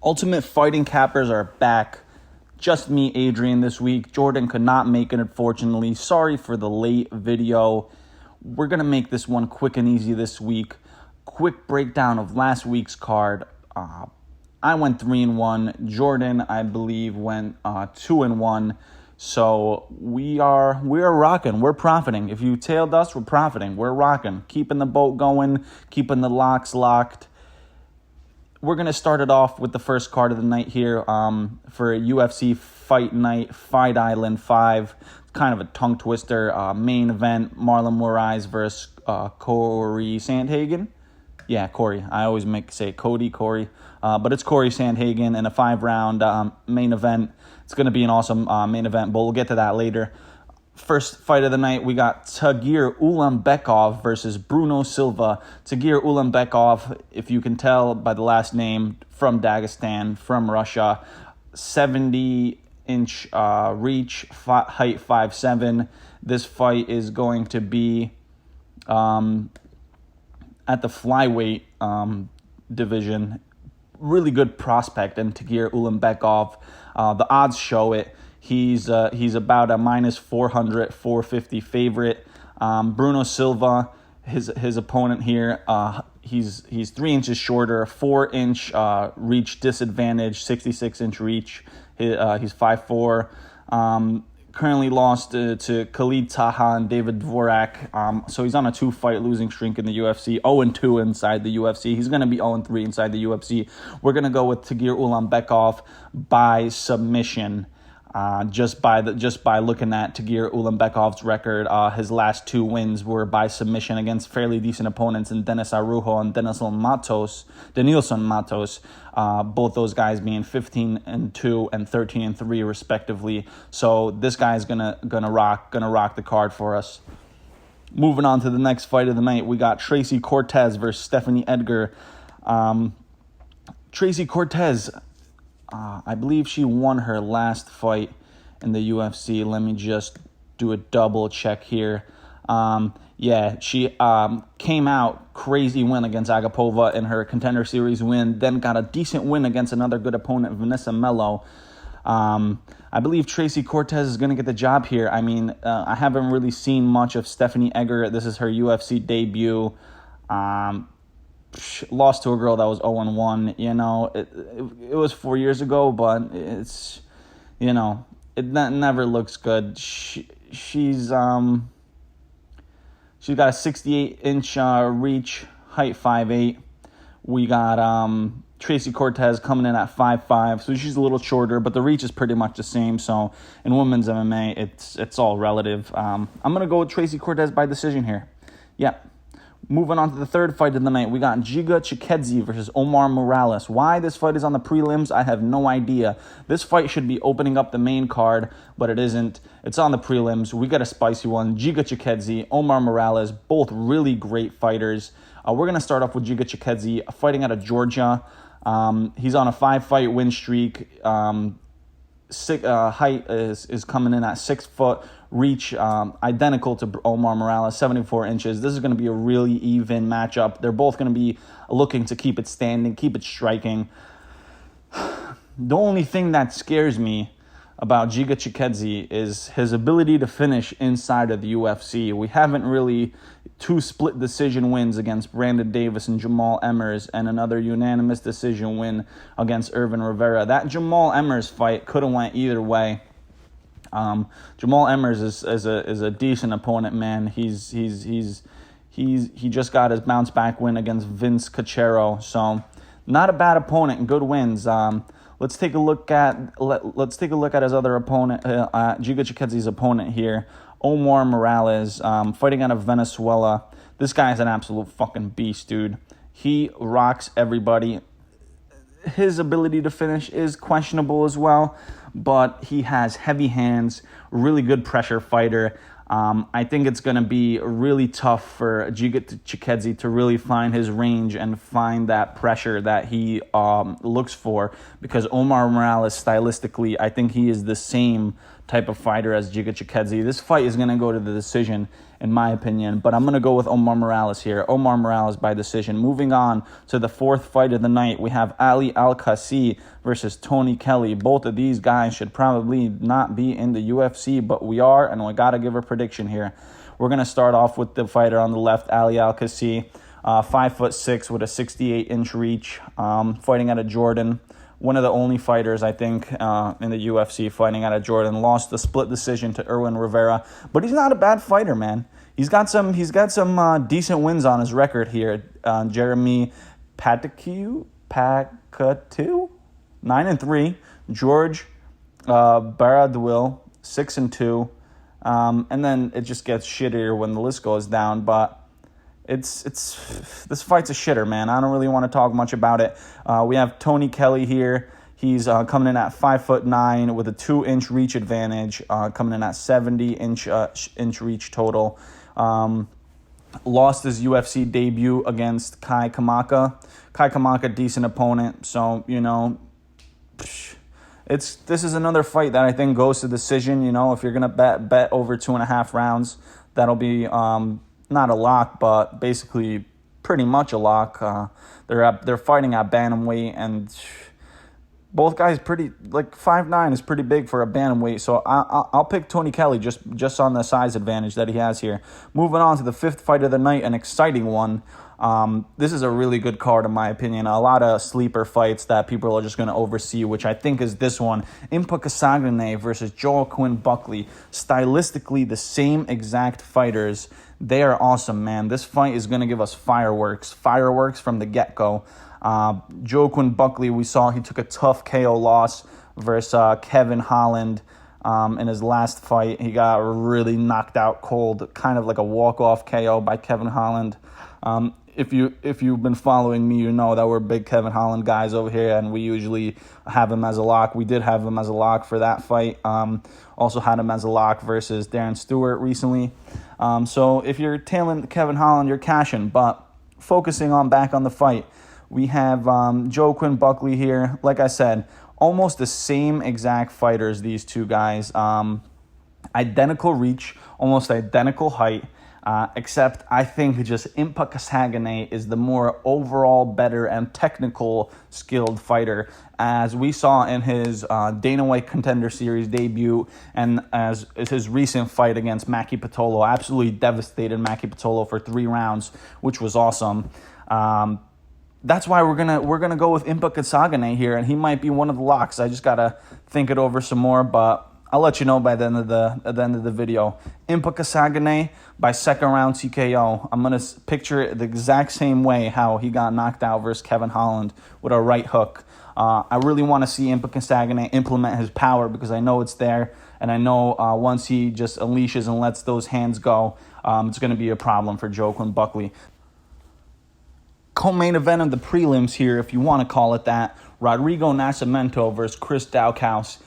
Ultimate Fighting Cappers are back. Just me, Adrian, this week. Jordan could not make it, unfortunately. Sorry for the late video. We're going to make this one quick and easy this week. Quick breakdown of last week's card. I went 3-1. Jordan, I believe, went 2-1. So we are rocking. We're profiting. If you tailed us, we're profiting. We're rocking. Keeping the boat going. Keeping the locks locked. We're going to start it off with the first card of the night here for UFC Fight Night, Fight Island 5. Kind of a tongue twister. Main event, Marlon Moraes versus Corey Sandhagen. Yeah, Corey. I always say Corey. But it's Corey Sandhagen in a 5-round main event. It's going to be an awesome main event, but we'll get to that later. First fight of the night, we got Tagir Ulanbekov versus Bruno Silva. Tagir Ulanbekov, if you can tell by the last name, from Dagestan, from Russia. 70-inch reach, height 5'7". This fight is going to be at the flyweight division. Really good prospect in Tagir Ulanbekov. The odds show it. He's about a minus 400, 450 favorite. Bruno Silva, his opponent here, he's 3 inches shorter, 4-inch reach disadvantage, 66-inch reach. He's 5'4". Currently lost to Khalid Taha and David Dvorak. So he's on a 2-fight losing streak in the UFC, 0-2 inside the UFC. He's going to be 0-3 inside the UFC. We're going to go with Tagir Ulanbekov by submission. Just by looking at Tagir Ulanbekov's record, his last 2 wins were by submission against fairly decent opponents in Denis Araujo and Denilson Matos. Both those guys being 15-2 and 13-3 respectively. So this guy's gonna rock the card for us. Moving on to the next fight of the night, we got Tracy Cortez versus Stephanie Edgar. Tracy Cortez, I believe she won her last fight in the UFC. Let me just do a double check here. She came out crazy win against Agapova in her Contender Series win, then got a decent win against another good opponent, Vanessa Melo. I believe Tracy Cortez is going to get the job here. I mean, I haven't really seen much of Stephanie Edgar. This is her UFC debut. Lost to a girl that was 0-1. You know, it was 4 years ago, but it's, you know, it never looks good. She's got a 68-inch reach, height 5'8". We got Tracy Cortez coming in at 5'5", so she's a little shorter, but the reach is pretty much the same. So in women's MMA, it's all relative. I'm gonna go with Tracy Cortez by decision here. Yeah. Moving on to the third fight of the night, we got Giga Chikadze versus Omar Morales. Why this fight is on the prelims, I have no idea. This fight should be opening up the main card, but it isn't. It's on the prelims. We got a spicy one. Giga Chikadze, Omar Morales, both really great fighters. We're going to start off with Giga Chikadze, fighting out of Georgia. He's on a 5-fight win streak. Height is coming in at 6 foot. Reach identical to Omar Morales, 74 inches. This is going to be a really even matchup. They're both going to be looking to keep it standing, keep it striking. The only thing that scares me about Giga Chikadze is his ability to finish inside of the UFC. We haven't really 2 split decision wins against Brandon Davis and Jamal Emmers, and another unanimous decision win against Irvin Rivera. That Jamal Emmers fight could have went either way. Jamal Emmers is a decent opponent, man. He just got his bounce back win against Vince Cachero, so not a bad opponent and good wins. Let's take a look at his other opponent, Giga Chikadze's opponent here, Omar Morales, fighting out of Venezuela. This guy is an absolute fucking beast, dude. He rocks everybody. His ability to finish is questionable as well, but he has heavy hands, really good pressure fighter. I think it's going to be really tough for Giga Chikadze to really find his range and find that pressure that he looks for, because Omar Morales, stylistically, I think he is the same type of fighter as Giga Chikadze. This fight is going to go to the decision, in my opinion. But I'm going to go with Omar Moraes here. Omar Moraes by decision. Moving on to the fourth fight of the night, we have Ali Al-Kassi versus Tony Kelly. Both of these guys should probably not be in the UFC, but we are, and we got to give a prediction here. We're going to start off with the fighter on the left, Ali Al-Kassi, 5'6" with a 68-inch reach, fighting out of Jordan. One of the only fighters, I think, in the UFC fighting out of Jordan. Lost the split decision to Irwin Rivera, but he's not a bad fighter, man. He's got some decent wins on his record here. Jeremy Pakatu, 9-3. George Baradwil, 6-2. And then it just gets shittier when the list goes down, but it's this fight's a shitter, man. I don't really want to talk much about it. We have Tony Kelly here. He's coming in at 5'9" with a 2-inch reach advantage, coming in at 70-inch reach total. Lost his UFC debut against Kai Kamaka. Kai Kamaka, decent opponent, so this is another fight that I think goes to decision. If you're gonna bet over 2.5 rounds, that'll be not a lock, but basically pretty much a lock. They're fighting at bantamweight, and both guys 5'9" is pretty big for a bantamweight. So I'll pick Tony Kelly just on the size advantage that he has here. Moving on to the fifth fight of the night, an exciting one. This is a really good card, in my opinion. A lot of sleeper fights that people are just going to oversee, which I think is this one. Impa Kasanganay versus Joaquin Buckley. Stylistically, the same exact fighters. They are awesome, man. This fight is going to give us fireworks from the get-go. Joaquin Buckley, we saw he took a tough KO loss versus Kevin Holland. In his last fight, he got really knocked out cold, kind of like a walk-off KO by Kevin Holland. If you've been following me, you know that we're big Kevin Holland guys over here, and we usually have him as a lock. We did have him as a lock for that fight. Also had him as a lock versus Darren Stewart recently. So if you're tailing Kevin Holland, you're cashing. But focusing back on the fight, we have Joaquin Buckley here. Like I said, almost the same exact fighters, these two guys. Identical reach, almost identical height. Except I think just Impa Kasanganay is the more overall better and technical skilled fighter, as we saw in his Dana White Contender Series debut and as his recent fight against Maki Pitolo. Absolutely devastated Maki Pitolo for 3 rounds, which was awesome. That's why we're gonna go with Impa Kasanganay here, and he might be one of the locks. I just gotta think it over some more, but I'll let you know by the end of the video. Impa Kasanganay by second round TKO. I'm going to picture it the exact same way how he got knocked out versus Kevin Holland with a right hook. I really want to see Impa Kasanganay implement his power because I know it's there. And I know once he just unleashes and lets those hands go, it's going to be a problem for Joaquin Buckley. Co-main event of the prelims here, if you want to call it that. Rodrigo Nascimento versus Chris Daukaus.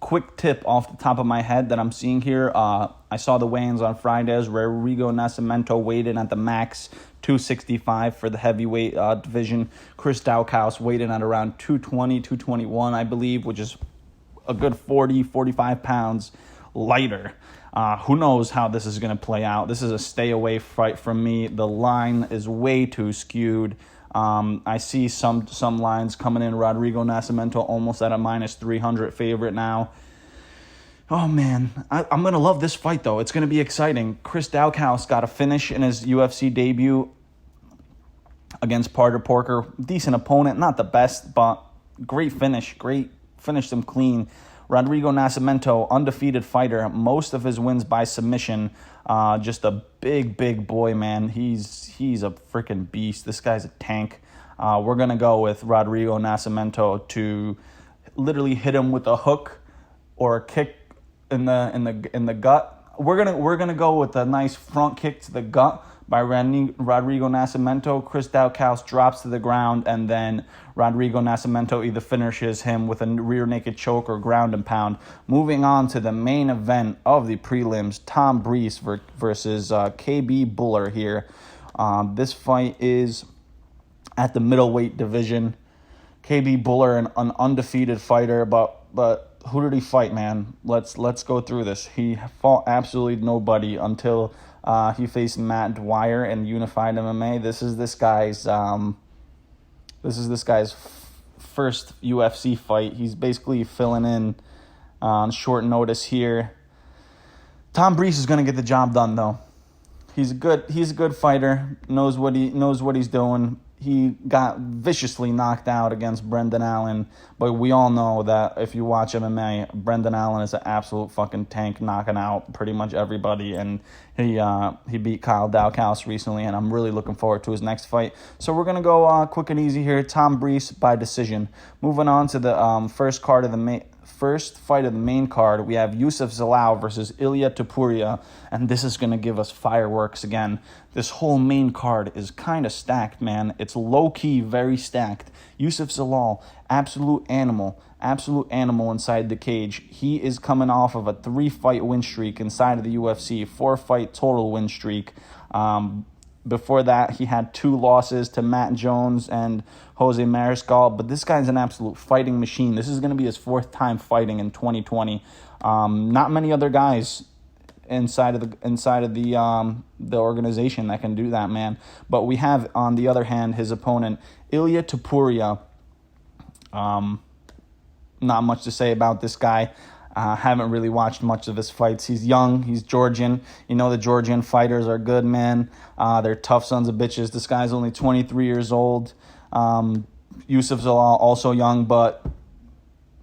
Quick tip off the top of my head that I'm seeing here. I saw the weigh-ins on Fridays. Rodrigo Nascimento weighed in at the max, 265 for the heavyweight division. Chris Daukaus weighed in at around 220, 221, I believe, which is a good 40, 45 pounds lighter. Who knows how this is going to play out. This is a stay-away fight from me. The line is way too skewed. I see some lines coming in. Rodrigo Nascimento almost at a minus 300 favorite now. Oh, man. I'm going to love this fight, though. It's going to be exciting. Chris Daukaus got a finish in his UFC debut against Parter Porker. Decent opponent. Not the best, but great finish. Finished him clean. Rodrigo Nascimento, undefeated fighter. Most of his wins by submission. Just a big boy, man. He's a freaking beast. This guy's a tank. We're gonna go with Rodrigo Nascimento to literally hit him with a hook or a kick in the gut. We're gonna go with a nice front kick to the gut by Rodrigo Nascimento. Chris Daukaus drops to the ground, and then Rodrigo Nascimento either finishes him with a rear naked choke or ground and pound. Moving on to the main event of the prelims, Tom Breese versus KB Buller here. This fight is at the middleweight division. KB Buller, an undefeated fighter, but who did he fight, man? Let's go through this. He fought absolutely nobody until He faced Matt Dwyer in Unified MMA. This is this guy's first UFC fight. He's basically filling in on short notice here. Tom Breese is going to get the job done, though. He's a good fighter. Knows what he's doing. He got viciously knocked out against Brendan Allen, but we all know that if you watch MMA, Brendan Allen is an absolute fucking tank, knocking out pretty much everybody, and he beat Kyle Dalkaus recently, and I'm really looking forward to his next fight. So we're gonna go quick and easy here. Tom Breese by decision. Moving on to the first fight of the main card, we have Yusuf Zalal versus Ilia Topuria, and this is going to give us fireworks again. This whole main card is kind of stacked, man. It's low-key, very stacked. Yusuf Zalal, absolute animal inside the cage. He is coming off of a 3-fight win streak inside of the UFC, 4-fight total win streak. Before that, he had 2 losses to Matt Jones and Jose Mariscal, but this guy's an absolute fighting machine. This is going to be his 4th time fighting in 2020. Not many other guys inside of the organization that can do that, man. But we have, on the other hand, his opponent, Ilia Topuria. Not much to say about this guy. Haven't really watched much of his fights. He's young. He's Georgian. You know the Georgian fighters are good, man. They're tough sons of bitches. This guy's only 23 years old. Yusuf Zalal, also young, but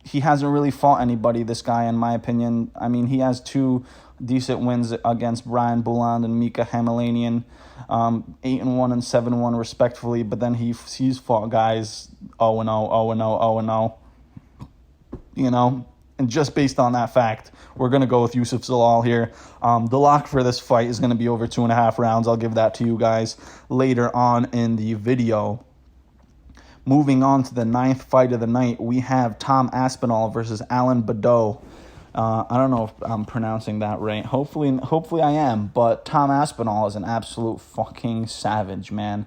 he hasn't really fought anybody, this guy, in my opinion. I mean, he has 2 decent wins against Brian Bouland and Mika Hamelanian, 8-1 and 7-1 respectively, but then he's fought guys 0-0, 0-0, 0-0, you know. And just based on that fact, we're going to go with Yusuf Zalal here. The lock for this fight is going to be over 2.5 rounds. I'll give that to you guys later on in the video. Moving on to the 9th fight of the night, we have Tom Aspinall versus Alan Baudot. I don't know if I'm pronouncing that right. Hopefully I am. But Tom Aspinall is an absolute fucking savage, man.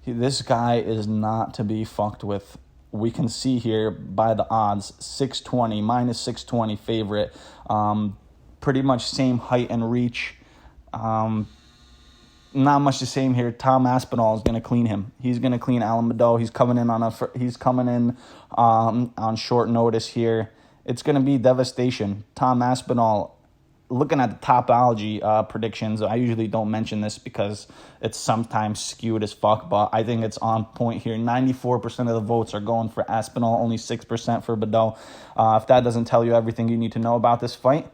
This guy is not to be fucked with. We can see here by the odds, 620, minus 620 favorite. Pretty much same height and reach. Not much the same here. Tom Aspinall is going to clean him. He's going to clean Alan Baudot. He's coming in on short notice here. It's going to be devastation. Tom Aspinall, looking at the Topology predictions, I usually don't mention this because it's sometimes skewed as fuck, but I think it's on point here. 94% of the votes are going for Aspinall, only 6% for Baudot. If that doesn't tell you everything you need to know about this fight,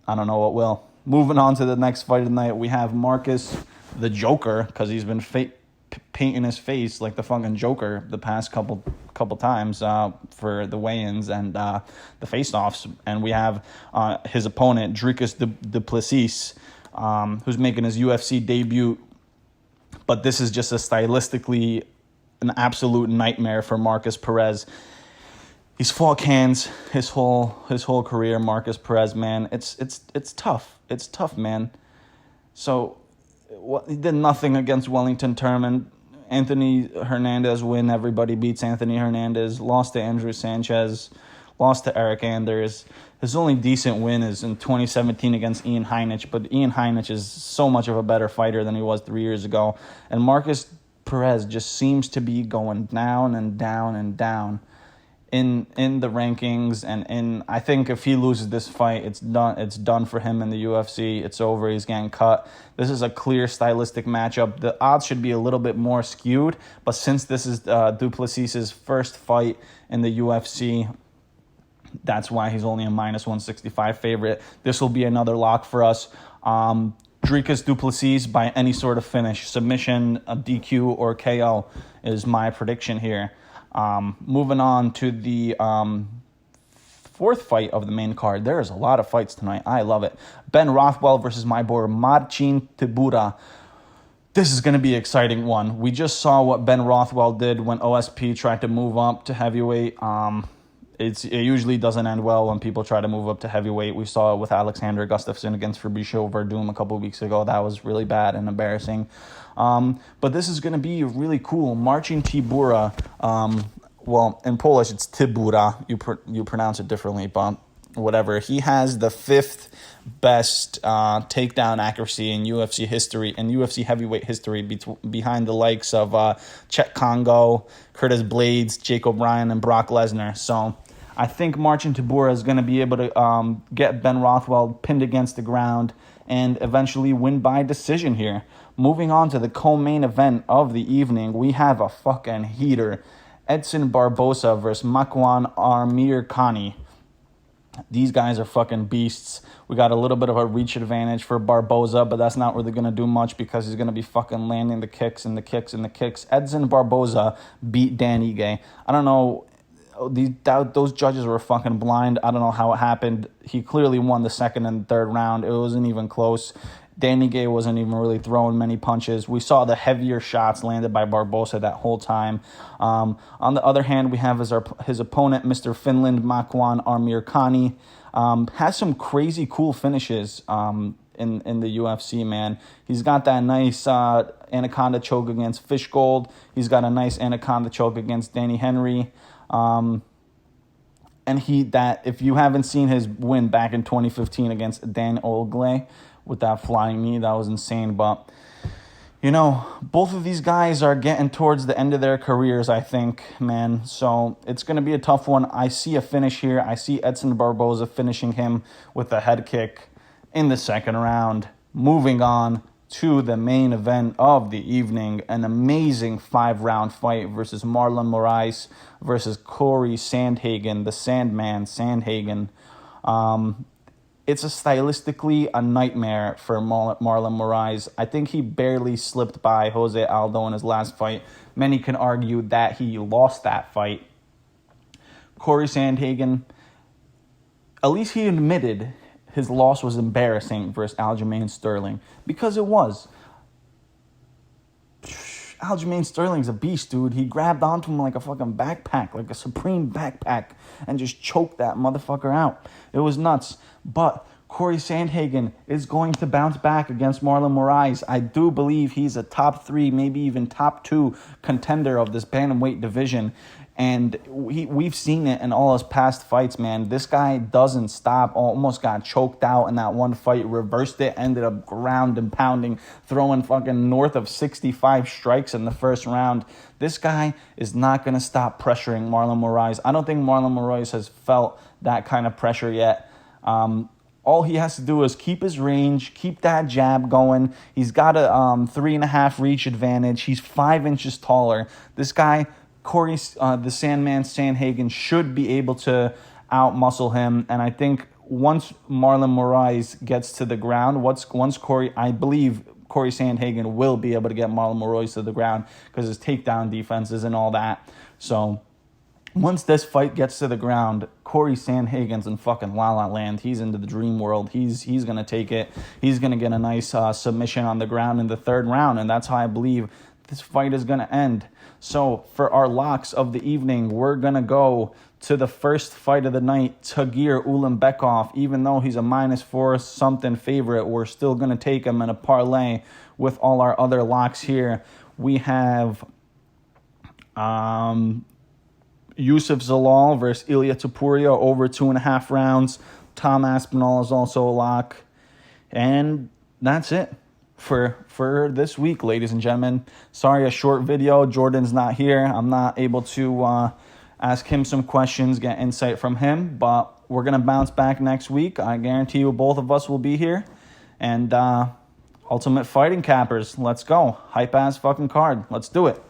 I don't know what will. Moving on to the next fight of the night, we have Marcus the Joker, because he's been painting his face like the fucking Joker the past couple times for the weigh-ins and the face-offs. And we have his opponent, Dricus du Plessis, who's making his UFC debut. But this is just stylistically an absolute nightmare for Marcus Perez. He's fought cans his whole career, Marcus Perez, man. It's tough. It's tough, man. So he did nothing against Wellington Turman. Anthony Hernandez win. Everybody beats Anthony Hernandez. Lost to Andrew Sanchez. Lost to Eric Anders. His only decent win is in 2017 against Ian Heinisch. But Ian Heinisch is so much of a better fighter than he was 3 years ago. And Marcus Perez just seems to be going down and down and down in the rankings, and I think if he loses this fight, it's done for him in the UFC. It's over. He's getting cut. This is a clear stylistic matchup. The odds should be a little bit more skewed, but since this is du Plessis' first fight in the UFC, that's why he's only a minus 165 favorite. This will be another lock for us. Dricus du Plessis by any sort of finish, submission, a DQ, or KO is my prediction here. Moving on to the 4th fight of the main card. There is a lot of fights tonight. I love it. Ben Rothwell versus my boy Marcin Tybura. This is going to be an exciting one. We just saw what Ben Rothwell did when OSP tried to move up to heavyweight. It usually doesn't end well when people try to move up to heavyweight. We saw it with Alexander Gustafsson against Fabricio Verdum a couple of weeks ago. That was really bad and embarrassing. But this is going to be really cool. Marcin Tybura, well, in Polish it's Tybura. You pronounce it differently, but whatever. He has the 5th best takedown accuracy in UFC history, in UFC heavyweight history, behind the likes of Chet Congo, Curtis Blades, Jake O'Brien, and Brock Lesnar. So I think Marcin Tybura is going to be able to get Ben Rothwell pinned against the ground and eventually win by decision here. Moving on to the co-main event of the evening, we have a fucking heater. Edson Barboza versus Makwan Amirkhani. These guys are fucking beasts. We got a little bit of a reach advantage for Barboza, but that's not really going to do much because he's going to be fucking landing the kicks and the kicks and the kicks. Edson Barboza beat Dan Ige. I don't know. Those judges were fucking blind. I don't know how it happened. He clearly won the second and third round. It wasn't even close. Danny Gay wasn't even really throwing many punches. We saw the heavier shots landed by Barboza that whole time. On the other hand, we have his opponent, Mr. Finland Makwan Amirkhani, has some crazy cool finishes in the UFC, man. He's got that nice anaconda choke against Fishgold. He's got a nice anaconda choke against Danny Henry. And if you haven't seen his win back in 2015 against Dan Ogle with that flying knee, that was insane. But, both of these guys are getting towards the end of their careers, I think, man. So it's going to be a tough one. I see a finish here. I see Edson Barboza finishing him with a head kick in the second round. Moving on to the main event of the evening, an amazing 5-round fight versus Marlon Moraes versus Corey Sandhagen, the Sandman Sandhagen. It's stylistically a nightmare for Marlon Moraes. I think he barely slipped by Jose Aldo in his last fight. Many can argue that he lost that fight. Corey Sandhagen, at least he admitted his loss was embarrassing versus Aljamain Sterling, because it was. Aljamain Sterling's a beast, dude. He grabbed onto him like a fucking backpack, like a Supreme backpack, and just choked that motherfucker out. It was nuts. But Corey Sandhagen is going to bounce back against Marlon Moraes. I do believe he's a top 3, maybe even top 2 contender of this bantamweight division. And we've seen it in all his past fights, man. This guy doesn't stop. Almost got choked out in that one fight. Reversed it. Ended up ground and pounding. Throwing fucking north of 65 strikes in the first round. This guy is not going to stop pressuring Marlon Moraes. I don't think Marlon Moraes has felt that kind of pressure yet. All he has to do is keep his range, keep that jab going. He's got a 3.5 reach advantage. He's 5 inches taller. This guy, Corey, the Sandman Sandhagen, should be able to out-muscle him. And I think once Marlon Moraes gets to the ground, I believe Corey Sandhagen will be able to get Marlon Moraes to the ground because his takedown defenses and all that. So once this fight gets to the ground, Corey Sandhagen's in fucking La La Land. He's into the dream world. He's going to take it. He's going to get a nice submission on the ground in the third round, and that's how I believe this fight is going to end. So for our locks of the evening, we're going to go to the first fight of the night, Tagir Ulanbekov. Even though he's a -4 something favorite, we're still going to take him in a parlay with all our other locks here. We have Yusuf Zalal versus Ilya Topuria over 2.5 rounds. Tom Aspinall is also a lock. And that's it for this week, ladies and gentlemen. Sorry, a short video. Jordan's not here. I'm not able to ask him some questions, get insight from him, but we're going to bounce back next week. I guarantee you both of us will be here. And Ultimate Fighting Cappers, let's go. Hype-ass fucking card. Let's do it.